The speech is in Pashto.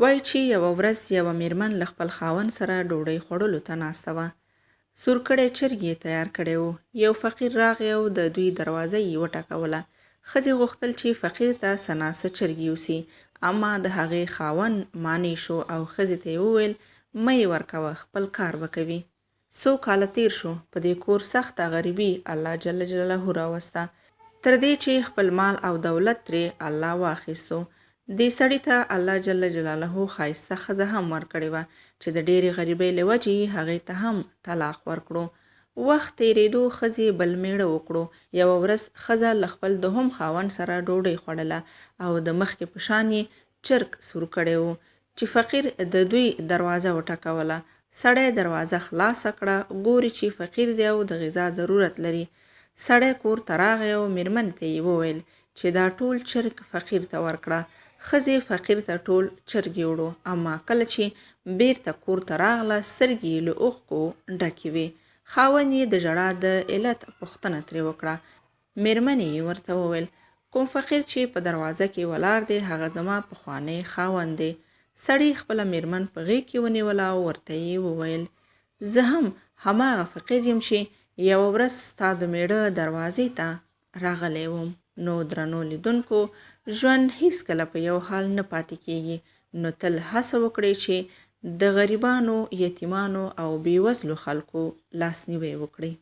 وایي چې یوه ورځ یوه میرمن له خپل خاوند سره ډوډۍ خوړلو ته ناسته وه. سورکړی چرګ یې تیار کړی و. یو فقیر راغی او د دوی دروازه یې وټکوله. ښځې غوښتل چې فقیر ته څه ناڅه چرګ یوسي، اما د هغې خاوند مانع شو او ښځې ته یې وویل مه یې ورکوه، خپل کار به کوي. څو کاله تیر شو، په دې کور سخته غریبي الله جل جلاله راوسته، تر دې چې خپل مال او دولت ترې الله واخیستو. دې سړي ته الله جل جلاله ښایسته ښځه هم ورکړې وه چې د ډېرې غریبۍ له وجې هغې ته هم طلاق ورکړو. وخت تېرېدو ښځې بل میړه وکړو. یوه ورځ ښځه له خپل دوهم خاوند سره ډوډۍ خوړله او د مخکې په شان یې چرګ سور کړی و چې فقیر د دوی دروازه وټکوله. سړی دروازه خلاصه کړه، ګوري چې فقیر دی او د غذا ضرورت لري. سړی کور ته راغی او میرمنې ته یې وویل چې دا ټول چرګ فقیر ته ورکړه. ښځې فقیر ته ټول چرګ یوړو، اما کله چې بیرته کور ته راغله سترګې یې له اوښکو ډکې وې. خاوند یې د ژړا د علت پوښتنه ترې وکړه. میرمنې یې ورته وویل کوم فقیر چې په دروازه کې ولاړ دی هغه زما پخوانی خاوند دی. سړي خپله میرمن په غېږ کې ونیوله او ورته یې وویل زه هم هماغه فقیر یم چې یوه ورځ ستا د میړه دروازې ته راغلی وم. نو درنو لیدونکو، ژوند هیڅکله په یو حال نه پاتې کیږي، نو تل هڅه وکړئ چې د غریبانو، یتیمانو او بېوزلو خلکو لاسنیوی وکړئ.